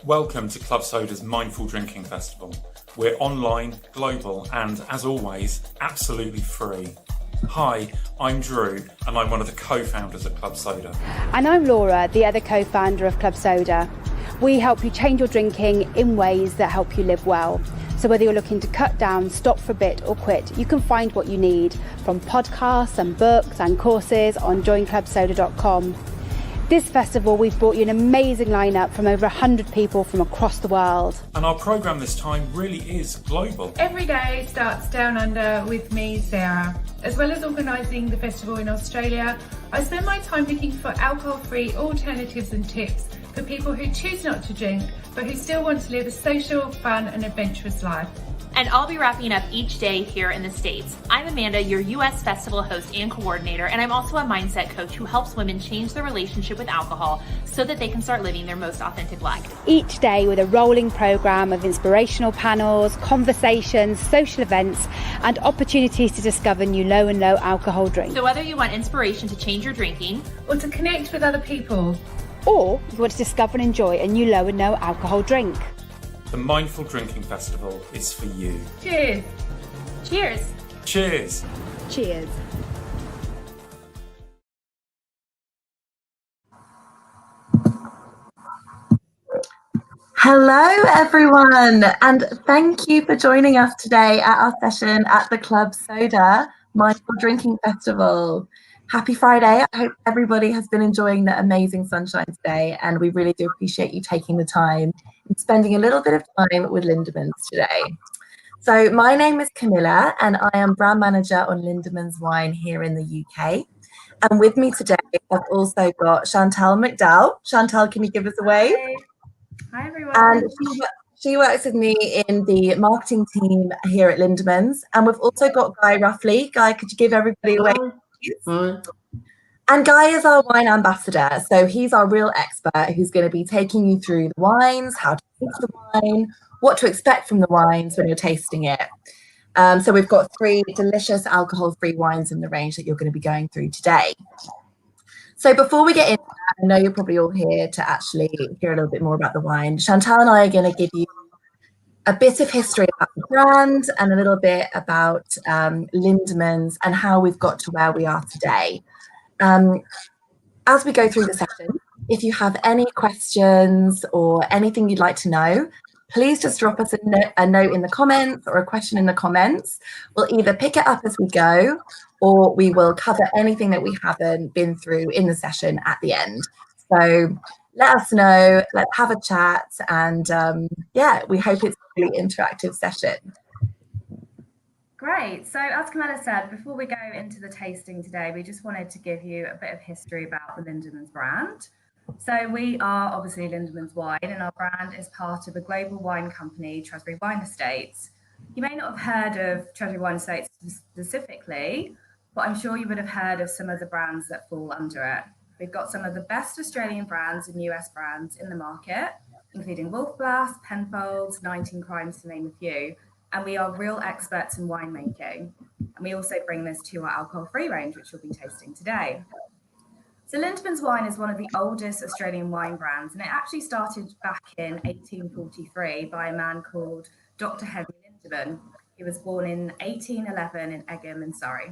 Welcome to Club Soda's Mindful Drinking Festival. We're online, global, and as always, absolutely free. Hi, I'm Drew, and I'm one of the co-founders of Club Soda. And I'm Laura, the other co-founder of Club Soda. We help you change your drinking in ways that help you live well. So whether you're looking to cut down, stop for a bit, or quit, you can find what you need from podcasts and books and courses on joinclubsoda.com. This festival, we've brought you an amazing lineup from over 100 people from across the world. And our programme this time really is global. Every day starts down under with me, Sarah. As well as organising the festival in Australia, I spend my time looking for alcohol-free alternatives and tips for people who choose not to drink, but who still want to live a social, fun and adventurous life. And I'll be wrapping up each day here in the States. I'm Amanda, your US festival host and coordinator, and I'm also a mindset coach who helps women change their relationship with alcohol so that they can start living their most authentic life. Each day with a rolling programme of inspirational panels, conversations, social events, and opportunities to discover new low and low alcohol drinks. So whether you want inspiration to change your drinking, Or to connect with other people, or you want to discover and enjoy a new low and no alcohol drink, The Mindful Drinking Festival is for you. cheers! cheers! Cheers! cheers. Hello everyone, and thank you for joining us today at our session at the Club Soda Mindful Drinking Festival. Happy Friday. I hope everybody has been enjoying the amazing sunshine today, and we really do appreciate you taking the time and spending a little bit of time with Lindeman's today. So my name is Camilla, and I am brand manager on Lindeman's Wine here in the UK. And with me today, I've also got Chantal McDowell. Chantal, can you give us a wave? Hi everyone! And she works with me in the marketing team here at Lindeman's. And we've also got Guy Roughley. Guy, could you give everybody a wave? Hi. And Guy is our wine ambassador. So he's our real expert who's going to be taking you through the wines, how to taste the wine, what to expect from the wines when you're tasting it. So we've got 3 delicious alcohol-free wines in the range that you're going to be going through today. So before we get into that, I know you're probably all here to actually hear a little bit more about the wine. Chantal and I are going to give you a bit of history about the brand and a little bit about Lindeman's and how we've got to where we are today. As we go through the session, if you have any questions or anything you'd like to know, please just drop us a note in the comments or a question in the comments. We'll either pick it up as we go, or we will cover anything that we haven't been through in the session at the end. So let us know, let's have a chat, and yeah, we hope it's a really interactive session. Great. So as Camilla said, before we go into the tasting today, we just wanted to give you a bit of history about the Lindeman's brand. So we are obviously Lindeman's Wine, and our brand is part of a global wine company, Treasury Wine Estates. You may not have heard of Treasury Wine Estates specifically, but I'm sure you would have heard of some of the brands that fall under it. We've got some of the best Australian brands and US brands in the market, including Wolf Blass, Penfolds, 19 Crimes, to name a few. And we are real experts in winemaking. And we also bring this to our alcohol-free range, which we'll be tasting today. So Lindeman's Wine is one of the oldest Australian wine brands, and it actually started back in 1843 by a man called Dr Henry Lindeman. He was born in 1811 in Egham in Surrey.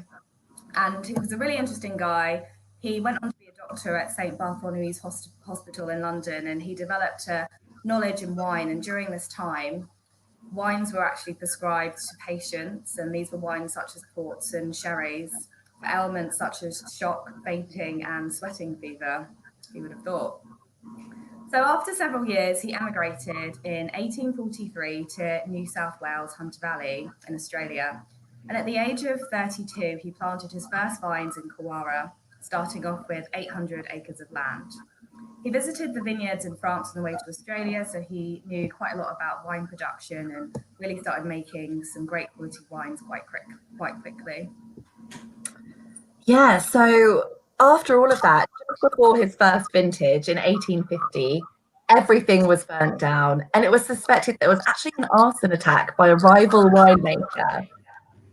And he was a really interesting guy. He went on to be a doctor at St Bartholomew's Hospital in London, and he developed a knowledge in wine. And during this time, wines were actually prescribed to patients, and these were wines such as ports and sherries for ailments such as shock, fainting and sweating fever, you would have thought. So after several years, he emigrated in 1843 to New South Wales, Hunter Valley in Australia. And at the age of 32, he planted his first vines in Kawara, starting off with 800 acres of land. He visited the vineyards in France on the way to Australia, so he knew quite a lot about wine production and really started making some great quality wines quite quickly. Yeah, so after all of that, just before his first vintage in 1850, everything was burnt down, and it was suspected that it was actually an arson attack by a rival winemaker.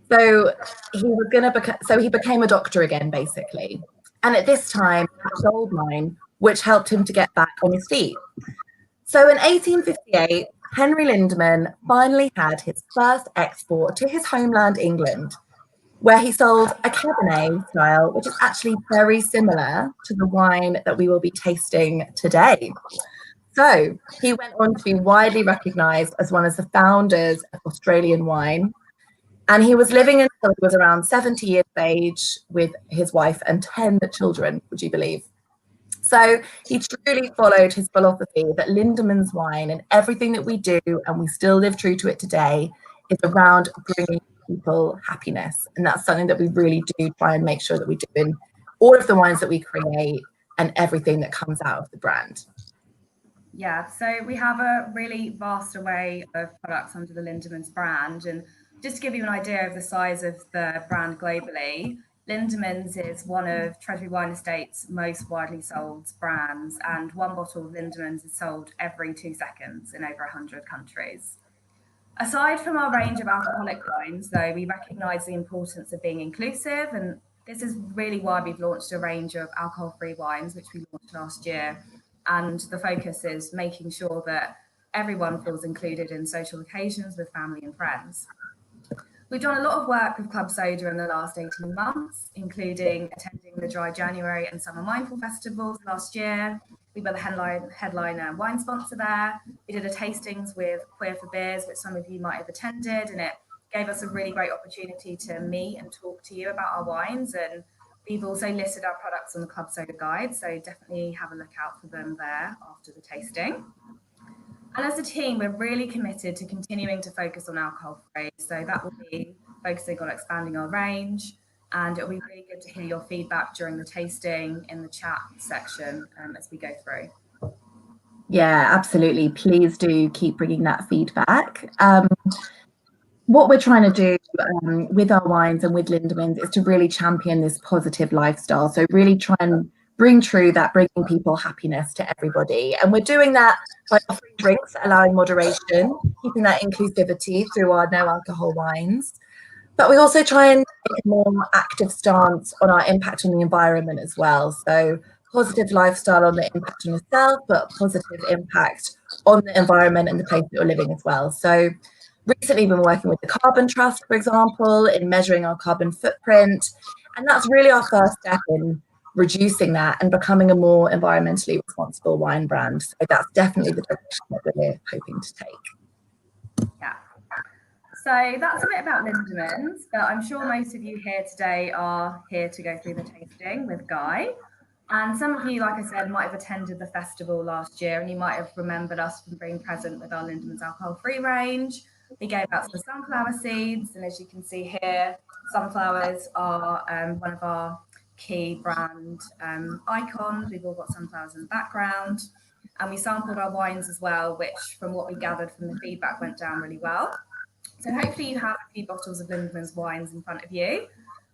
So he became a doctor again, basically. And at this time, he had a gold mine, which helped him to get back on his feet. So in 1858, Henry Lindeman finally had his first export to his homeland, England, where he sold a Cabernet style, which is actually very similar to the wine that we will be tasting today. So he went on to be widely recognised as one of the founders of Australian wine. And he was living until he was around 70 years of age with his wife and 10 children, would you believe? So he truly followed his philosophy that Lindeman's wine and everything that we do, and we still live true to it today, is around bringing people happiness. And that's something that we really do try and make sure that we do in all of the wines that we create and everything that comes out of the brand. Yeah, so we have a really vast array of products under the Lindeman's brand. And just to give you an idea of the size of the brand globally, Lindeman's is one of Treasury Wine Estates' most widely sold brands, and one bottle of Lindeman's is sold every 2 seconds in over 100 countries. Aside from our range of alcoholic wines, though, we recognise the importance of being inclusive, and this is really why we've launched a range of alcohol-free wines, which we launched last year. And the focus is making sure that everyone feels included in social occasions with family and friends. We've done a lot of work with Club Soda in the last 18 months, including attending the Dry January and Summer Mindful Festivals last year. We were the headliner wine sponsor there. We did a tastings with Queer for Beers, which some of you might have attended, and it gave us a really great opportunity to meet and talk to you about our wines. And we've also listed our products on the Club Soda Guide, so definitely have a look out for them there after the tasting. And as a team, we're really committed to continuing to focus on alcohol-free. So that will be focusing on expanding our range, and it'll be really good to hear your feedback during the tasting in the chat section as we go through. Yeah, absolutely. Please do keep bringing that feedback. What we're trying to do with our wines and with Lindeman's is to really champion this positive lifestyle. So really try and bring true that bringing people happiness to everybody. And we're doing that by offering drinks, allowing moderation, keeping that inclusivity through our no alcohol wines. But we also try and take a more active stance on our impact on the environment as well. So positive lifestyle on the impact on yourself, but positive impact on the environment and the place that you're living as well. So recently been working with the Carbon Trust, for example, in measuring our carbon footprint. And that's really our first step in reducing that and becoming a more environmentally responsible wine brand. So that's definitely the direction that we're hoping to take. Yeah. So that's a bit about Lindeman's, but I'm sure most of you here today are here to go through the tasting with Guy. And some of you, like I said, might have attended the festival last year, and you might have remembered us from being present with our Lindeman's alcohol-free range. We gave out some sunflower seeds, and as you can see here, sunflowers are one of our key brand icons. We've all got sunflowers in the background, and we sampled our wines as well, which from what we gathered from the feedback went down really well. So hopefully you have a few bottles of Lindeman's wines in front of you.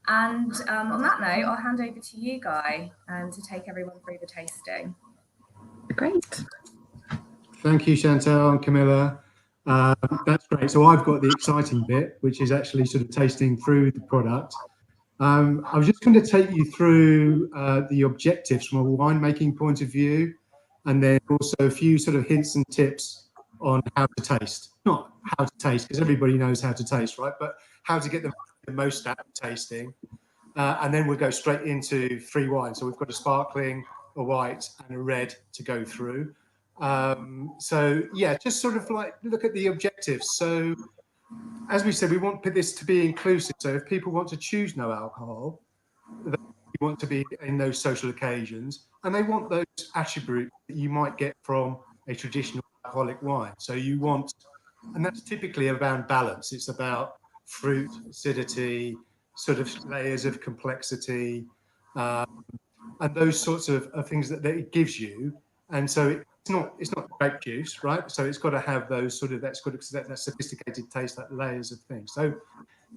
And on that note, I'll hand over to you, Guy, to take everyone through the tasting. Great. Thank you, Chantal and Camilla. That's great. So I've got the exciting bit, which is actually sort of tasting through the product. I was just going to take you through the objectives from a winemaking point of view, and then also a few sort of hints and tips on how to taste. Not how to taste, because everybody knows how to taste, right? But how to get the most out of tasting. And then we'll go straight into 3 wines. So we've got a sparkling, a white, and a red to go through. So yeah, just sort of like look at the objectives. So as we said, we want this to be inclusive. So if people want to choose no alcohol, they want to be in those social occasions, and they want those attributes that you might get from a traditional alcoholic wine. So you want, and that's typically around balance. It's about fruit, acidity, sort of layers of complexity, and those sorts of things that it gives you. And so it's not grape juice, right? So it's got to have those sort of that sophisticated taste, that layers of things. So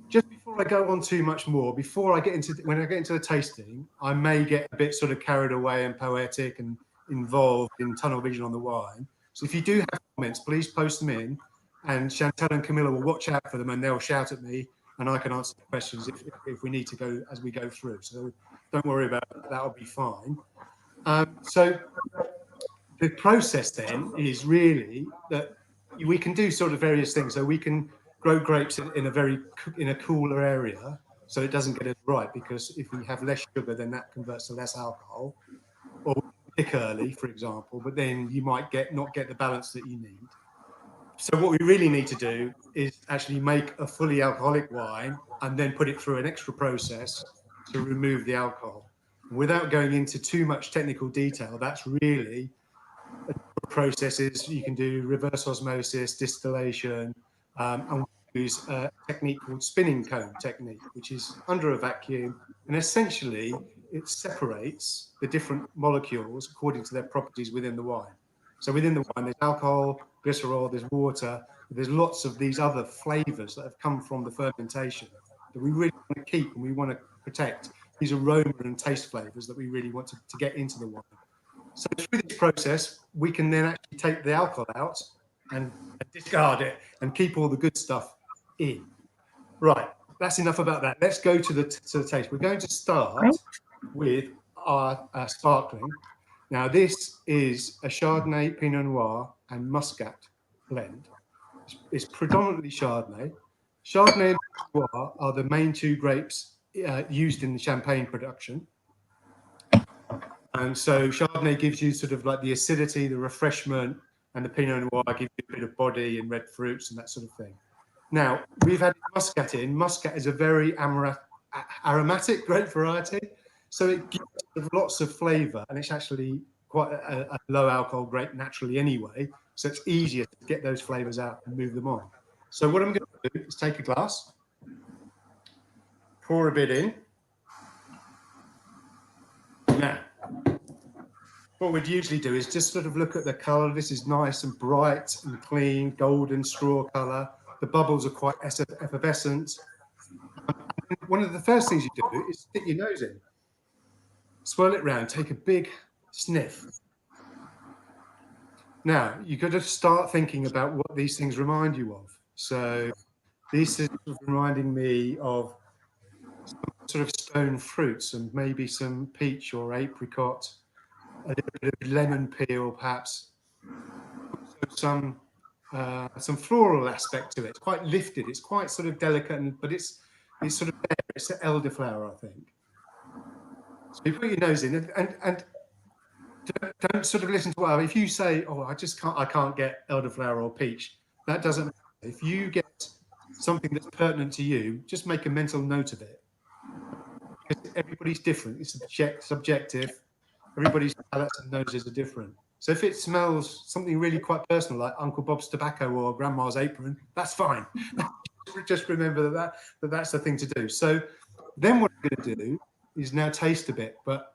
just before I go on too much more, when I get into the tasting, I may get a bit sort of carried away and poetic and involved in tunnel vision on the wine. So if you do have comments, please post them in, and Chantal and Camilla will watch out for them, and they'll shout at me, and I can answer the questions if we need to go as we go through. So don't worry about that; that'll be fine. So the process then is really that we can do sort of various things. So we can grow grapes in a cooler area, so it doesn't get as ripe, because if we have less sugar, then that converts to less alcohol. Or pick early, for example, but then you might not get the balance that you need. So what we really need to do is actually make a fully alcoholic wine and then put it through an extra process to remove the alcohol. Without going into too much technical detail, that's really processes. You can do reverse osmosis, distillation, and we use a technique called spinning cone technique, which is under a vacuum, and essentially it separates the different molecules according to their properties within the wine. So within the wine, there's alcohol, glycerol, there's water, there's lots of these other flavors that have come from the fermentation that we really want to keep and we want to protect. These aroma and taste flavors that we really want to get into the wine. So through this process, we can then actually take the alcohol out and discard it and keep all the good stuff in. Right, that's enough about that. Let's go to the taste. We're going to start with our sparkling. Now, this is a Chardonnay, Pinot Noir, and Muscat blend. It's predominantly Chardonnay. Chardonnay and Pinot Noir are the main two grapes used in the champagne production. And so Chardonnay gives you sort of like the acidity, the refreshment, and the Pinot Noir gives you a bit of body and red fruits and that sort of thing. Now, we've had Muscat in. Muscat is a very aromatic grape variety. So it gives lots of flavour, and it's actually quite a low alcohol grape naturally anyway. So it's easier to get those flavours out and move them on. So what I'm going to do is take a glass, pour a bit in. Now, what we'd usually do is just sort of look at the colour. This is nice and bright and clean, golden straw colour. The bubbles are quite effervescent. One of the first things you do is stick your nose in. Swirl it round, take a big sniff. Now, you've got to start thinking about what these things remind you of. So this is reminding me of some sort of stone fruits and maybe some peach or apricot, a little bit of lemon peel perhaps, some floral aspect to it. It's quite lifted, it's quite sort of delicate, but it's sort of there. It's an elderflower, I think. So you put your nose in and don't sort of listen to what if you say, oh, I can't get elderflower or peach. That doesn't matter. If you get something that's pertinent to you, just make a mental note of it. Because everybody's different. It's subjective. Everybody's palates and noses are different. So if it smells something really quite personal, like Uncle Bob's tobacco or Grandma's apron, that's fine. Just remember that's the thing to do. So then what I'm going to do is now taste a bit, but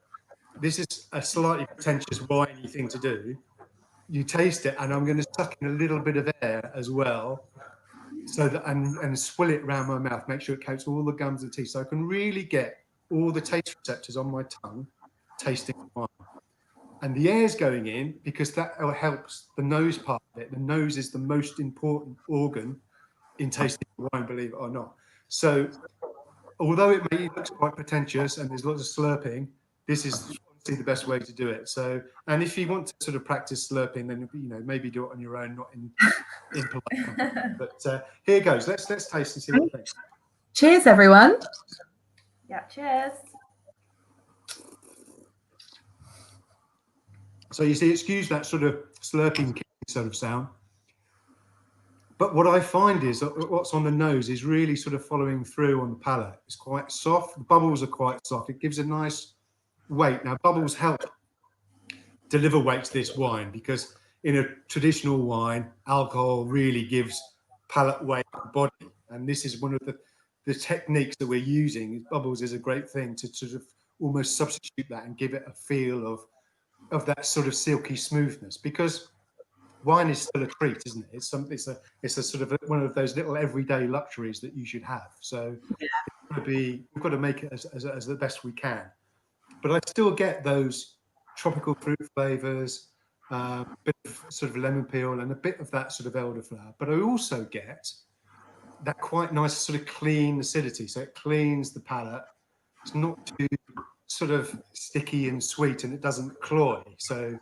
this is a slightly pretentious winey thing to do. You taste it, and I'm going to suck in a little bit of air as well, so that and swill it around my mouth, make sure it coats all the gums and teeth, so I can really get all the taste receptors on my tongue tasting wine. And the air's going in because that helps the nose part of it. The nose is the most important organ in tasting wine, believe it or not. So although it may look quite pretentious and there's lots of slurping, this is honestly the best way to do it. So, and if you want to sort of practice slurping, then maybe do it on your own, not in polite company. But here goes. Let's taste and see what we think. Cheers, everyone. Yeah, cheers. So you see, excuse that sort of slurping sort of sound. But what I find is that what's on the nose is really sort of following through on the palate. It's quite soft. The bubbles are quite soft. It gives a nice weight. Now, bubbles help deliver weight to this wine because in a traditional wine, alcohol really gives palate weight and body. And this is one of the techniques that we're using. Bubbles is a great thing to sort of almost substitute that and give it a feel of that sort of silky smoothness, because wine is still a treat, isn't it? It's a sort of one of those little everyday luxuries that you should have. So we've got to make it as the best we can. But I still get those tropical fruit flavors, a bit of sort of lemon peel and a bit of that sort of elderflower. But I also get that quite nice sort of clean acidity. So it cleans the palate. It's not too sort of sticky and sweet, and it doesn't cloy. So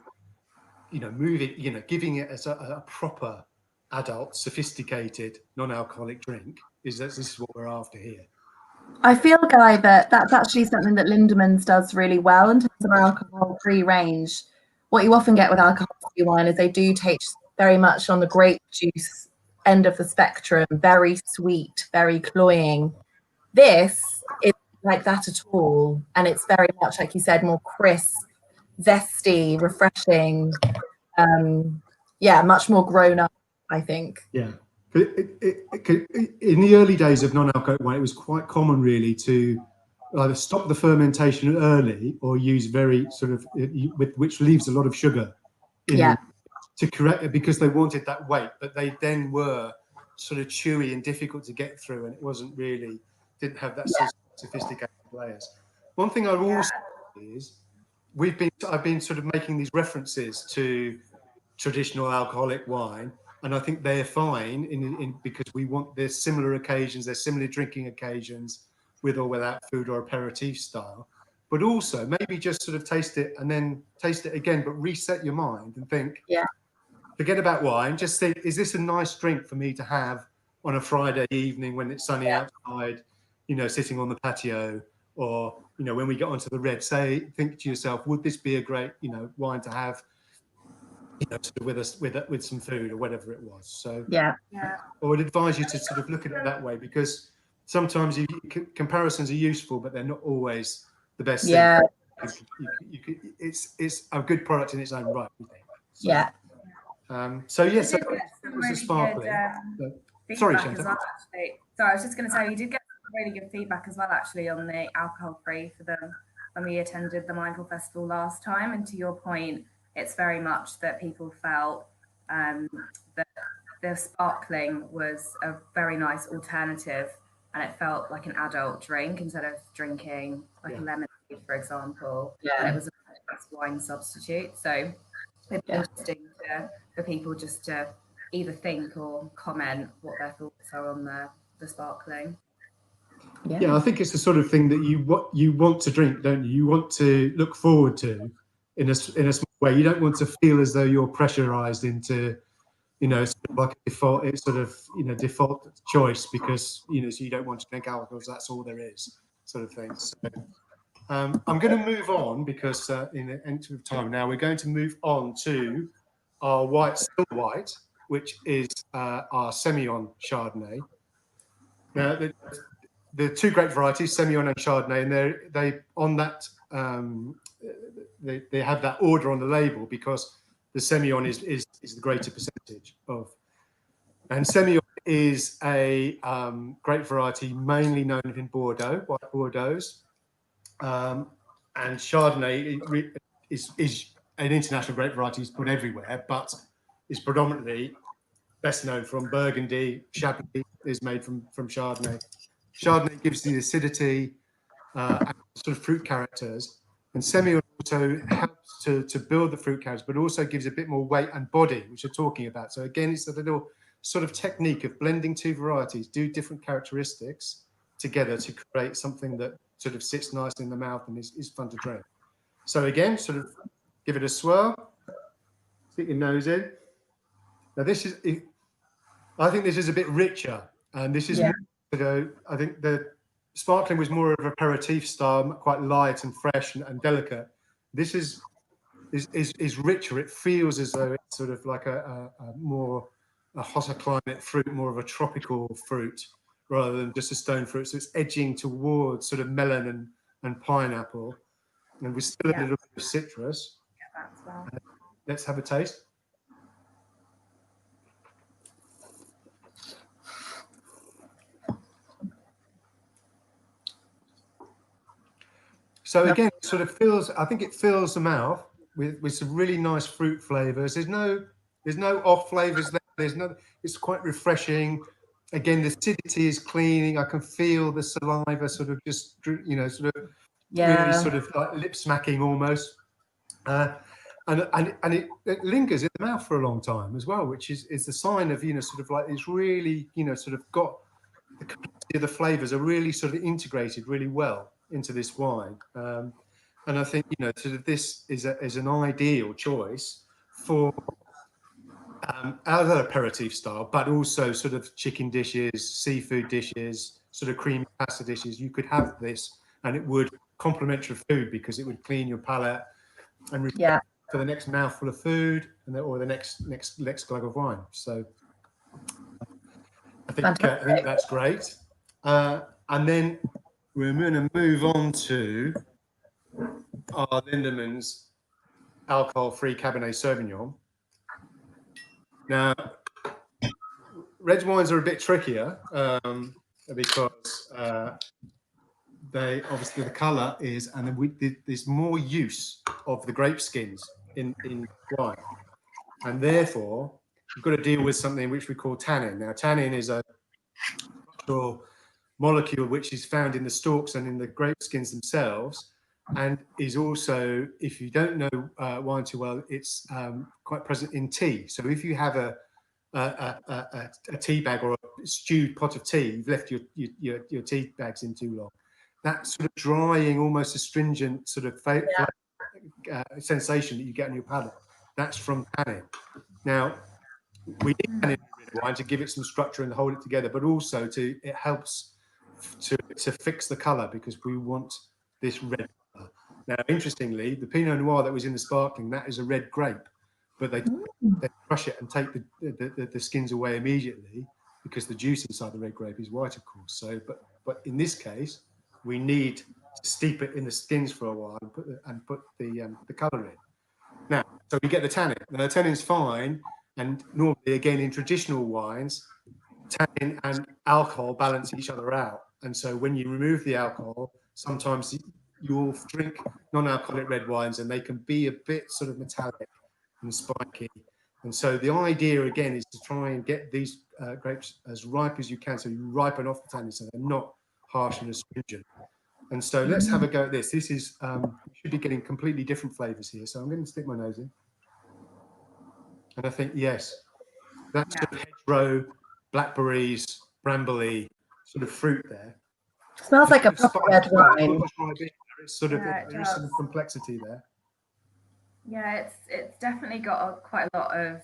giving it as a proper adult, sophisticated, non-alcoholic drink this is what we're after here. I feel, Guy, that that's actually something that Lindeman's does really well in terms of our alcohol-free range. What you often get with alcohol-free wine is they do taste very much on the grape juice end of the spectrum, very sweet, very cloying. This is like that at all, and it's very much, like you said, more crisp, zesty, refreshing. Much more grown up, I think. Yeah. In the early days of non-alcoholic wine, it was quite common really to either stop the fermentation early or use very which leaves a lot of sugar in to correct it, because they wanted that weight, but they then were sort of chewy and difficult to get through, and it didn't have that sophisticated layers. One thing I will say is I've been sort of making these references to traditional alcoholic wine, and I think they're fine because we want there's similar occasions, there's similar drinking occasions with or without food or aperitif style. But also maybe just sort of taste it and then taste it again, but reset your mind and think, forget about wine, just think, is this a nice drink for me to have on a Friday evening when it's sunny outside, sitting on the patio, or, when we get onto the red, think to yourself, would this be a great, wine to have, with some food or whatever it was. So I would advise you to sort of look at it that way, because sometimes comparisons are useful, but they're not always the best thing. It's a good product in its own right, I think. So that was a sparkling. Sorry, Chantal. Well, sorry, I was just going to say, you did get really good feedback as well, actually, on the alcohol-free for them when we attended the Mindful Festival last time. And to your point, it's very much that people felt that the sparkling was a very nice alternative, and it felt like an adult drink instead of drinking like a lemonade, for example. And it was a nice wine substitute. So it's interesting for people just to either think or comment what their thoughts are on the sparkling. I think it's the sort of thing that you want to drink, don't you? You want to look forward to in a small way. You don't want to feel as though you're pressurized into, sort of like a default. It's sort of default choice because so you don't want to drink alcohol. That's all there is, sort of thing. So I'm going to move on because in the end of time now, we're going to move on to our still white, which is our Semillon Chardonnay. Now, the two great varieties, Semillon and Chardonnay, and they on that they have that order on the label because the Semillon is the greater percentage of. And Semillon is a great variety, mainly known in Bordeaux, white Bordeaux, and Chardonnay is an international grape variety. It's put everywhere, but is predominantly best known from Burgundy. Chablis is made from Chardonnay. Chardonnay gives the acidity and sort of fruit characters, and Semillon also helps to build the fruit characters, but also gives a bit more weight and body, which you're talking about. So again, it's a little sort of technique of blending two varieties, do different characteristics together to create something that sort of sits nice in the mouth and is fun to drink. So again, sort of give it a swirl, stick your nose in. Now I think this is a bit richer, and this is I think the sparkling was more of aperitif style, quite light and fresh and delicate. This is richer. It feels as though it's sort of like a hotter climate fruit, more of a tropical fruit rather than just a stone fruit. So it's edging towards sort of melon and pineapple, and with still a little bit of citrus. Let's have a taste. So again, it sort of I think it fills the mouth with some really nice fruit flavors. There's no off flavors there. It's quite refreshing. Again, the acidity is cleaning. I can feel the saliva sort of just, really sort of like lip smacking almost. And it lingers in the mouth for a long time as well, which is the sign of, sort of like it's really, sort of got the complexity of the flavors are really sort of integrated really well into this wine. And I think, sort of this is an ideal choice for other aperitif style, but also sort of chicken dishes, seafood dishes, sort of creamy pasta dishes. You could have this and it would complement your food because it would clean your palate and for the next mouthful of food or the next glug of wine. So I think that's great. And then we're going to move on to our Lindeman's alcohol-free Cabernet Sauvignon. Now, red wines are a bit trickier because they obviously the colour is, and there's more use of the grape skins in wine, and therefore you've got to deal with something which we call tannin. Now, tannin is a structural molecule which is found in the stalks and in the grape skins themselves, and is also, if you don't know wine too well, it's quite present in tea. So if you have a tea bag or a stewed pot of tea, you've left your tea bags in too long, that sort of drying, almost astringent sort of sensation that you get on your palate, that's from tannin. Now, we need tannin in red wine to give it some structure and hold it together, but also it helps to fix the colour because we want this red colour. Now, interestingly, the Pinot Noir that was in the sparkling, that is a red grape, but they crush it and take the skins away immediately because the juice inside the red grape is white, of course. So, but in this case, we need to steep it in the skins for a while and put the colour in. Now, so we get the tannin. Now, the tannin's fine, and normally, again, in traditional wines, tannin and alcohol balance each other out. And so when you remove the alcohol, sometimes you'll drink non-alcoholic red wines and they can be a bit sort of metallic and spiky. And so the idea, again, is to try and get these grapes as ripe as you can, so you ripen off the tannin so they're not harsh and astringent. And so let's have a go at this. This is, we should be getting completely different flavours here. So I'm going to stick my nose in. And I think, yes, that's sort of hedgerow, blackberries, brambly sort of fruit there. Smells like a proper red wine. It's sort of, there is some complexity there. Yeah, it's definitely got quite a lot of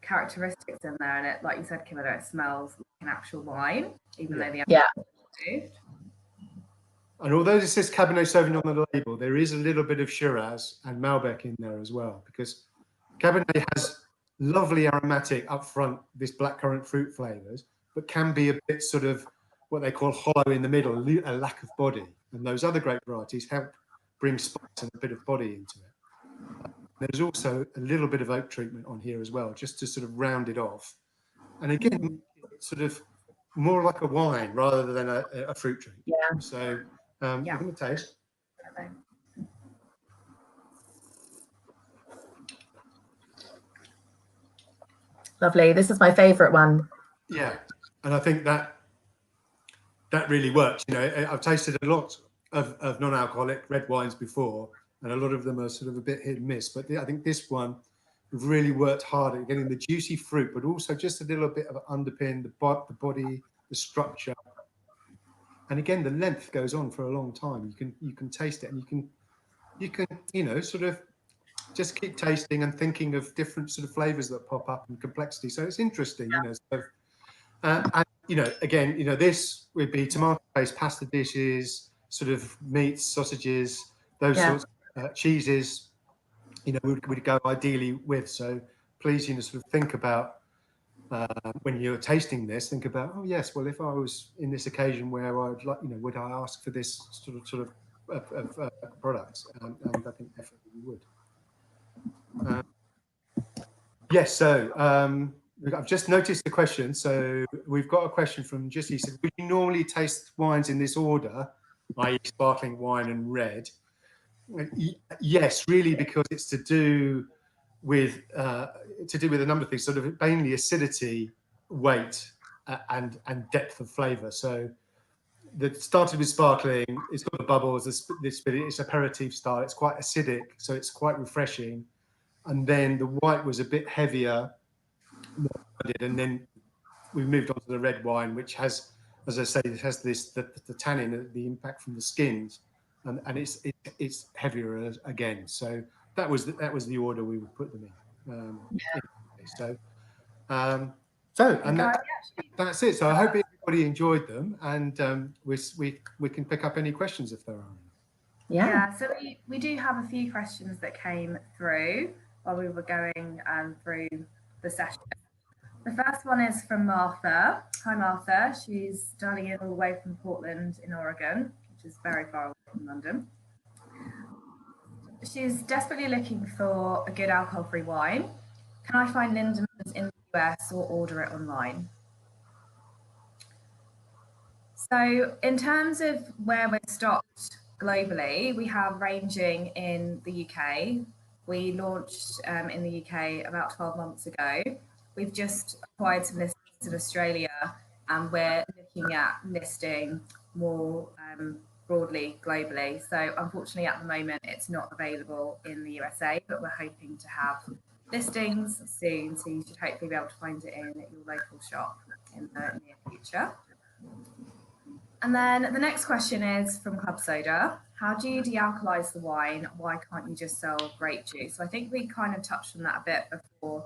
characteristics in there, and it, like you said, Camilla, it smells like an actual wine, even though the moved. And although this says Cabernet Sauvignon on the label, there is a little bit of Shiraz and Malbec in there as well, because Cabernet has lovely aromatic upfront, this blackcurrant fruit flavours, but can be a bit sort of what they call hollow in the middle, a lack of body. And those other grape varieties help bring spice and a bit of body into it. There's also a little bit of oak treatment on here as well, just to sort of round it off. And again, it's sort of more like a wine rather than a fruit drink. Yeah. So we're going to taste. Okay. Lovely. This is my favourite one. Yeah, and I think that really works. You know, I've tasted a lot of non-alcoholic red wines before, and a lot of them are sort of a bit hit and miss. But I think this one, we've really worked hard at getting the juicy fruit, but also just a little bit of underpin, the body, the structure, and again, the length goes on for a long time. You can taste it, and you can you know, sort of just keep tasting and thinking of different sort of flavors that pop up and complexity. So it's interesting, you know. So, and you know, again, you know, this would be tomato-based pasta dishes, sort of meats, sausages, those sorts of cheeses, you know, would go ideally with. So please, you know, sort of think about when you're tasting this, think about, oh yes, well, if I was in this occasion where I'd like, you know, would I ask for this sort of products? And I think definitely you would. Yes, so I've just noticed the question. So we've got a question from Jesse. Said, would you normally taste wines in this order, i.e. sparkling wine and red? Yes, really, because it's to do with a number of things, sort of mainly acidity, weight, and depth of flavour. So that started with sparkling. It's got the bubbles. It's aperitif style. It's quite acidic, so it's quite refreshing. And then the white was a bit heavier, and then we moved on to the red wine, which has, as I say, it has the tannin, the impact from the skins, and it's heavier again. So, that was the order we would put them in. That's it. So I hope everybody enjoyed them, and we can pick up any questions if there are any. Yeah, so we do have a few questions that came through while we were going through the session. The first one is from Martha. Hi Martha, she's dialing in all the way from Portland in Oregon, which is very far away from London. She's desperately looking for a good alcohol-free wine. Can I find Lindeman's in the US or order it online? So in terms of where we're stocked globally, we have ranging in the UK. We launched in the UK about 12 months ago. We've just acquired some listings in Australia, and we're looking at listing more broadly globally. So unfortunately at the moment it's not available in the USA, but we're hoping to have listings soon, so you should hopefully be able to find it in your local shop in the near future. And then the next question is from Club Soda. How do you de-alkalize the wine? Why can't you just sell grape juice? So I think we kind of touched on that a bit before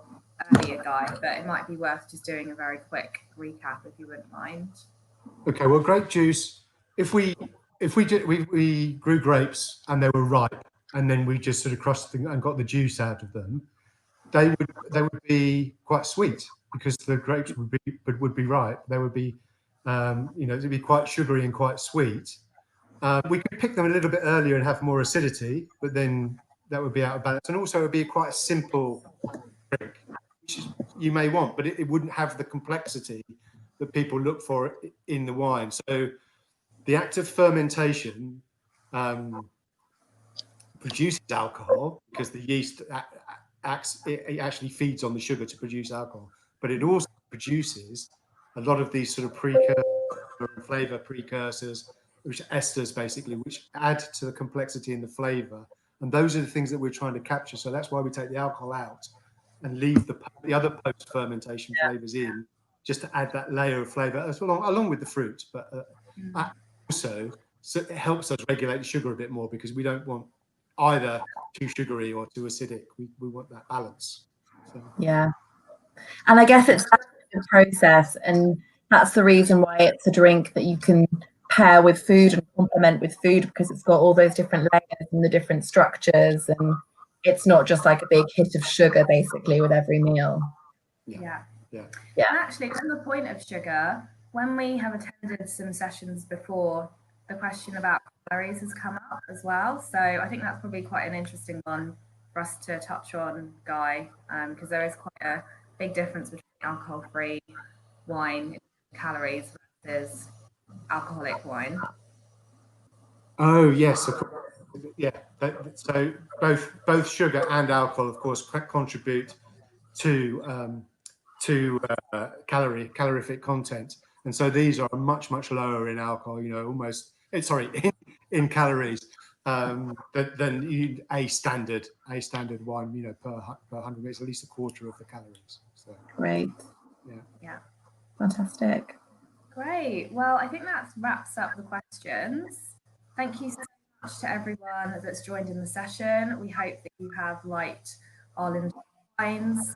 earlier, Guy, but it might be worth just doing a very quick recap if you wouldn't mind. Okay, well, grape juice, if we grew grapes and they were ripe, and then we just sort of crushed them and got the juice out of them, they would be quite sweet because the grapes would be ripe. They would be it'd be quite sugary and quite sweet. We could pick them a little bit earlier and have more acidity, but then that would be out of balance. And also it would be quite a simple drink, which you may want, but it wouldn't have the complexity that people look for in the wine. So the act of fermentation produces alcohol because the yeast actually feeds on the sugar to produce alcohol, but it also produces a lot of these sort of precursors, flavor precursors, which are esters basically, which add to the complexity and the flavor. And those are the things that we're trying to capture. So that's why we take the alcohol out and leave the other post-fermentation flavors in, just to add that layer of flavor along with the fruit. But also, so it helps us regulate the sugar a bit more because we don't want either too sugary or too acidic. We want that balance. So. Yeah. And I guess it's the process, and that's the reason why it's a drink that you can pair with food and complement with food, because it's got all those different layers and the different structures, and it's not just like a big hit of sugar basically with every meal. Yeah. And actually, on the point of sugar, when we have attended some sessions before, the question about calories has come up as well. So I think that's probably quite an interesting one for us to touch on, Guy, because there is quite a big difference between alcohol-free wine calories versus alcoholic wine. Oh yes, of course. Yeah. So both sugar and alcohol, of course, contribute to calorific content, and so these are much lower in alcohol. In calories than a standard wine. Per 100 minutes, at least a quarter of the calories. So, great. Yeah. Fantastic. Great. Well, I think that wraps up the questions. Thank you so much to everyone that's joined in the session. We hope that you have liked our Lindeman wines.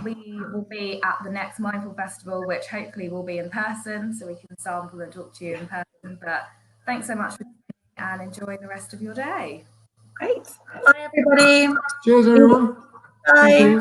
We will be at the next Mindful Festival, which hopefully will be in person, so we can sample and talk to you in person. But thanks so much for listening and enjoy the rest of your day. Great. Bye, everybody. Cheers, everyone. Bye.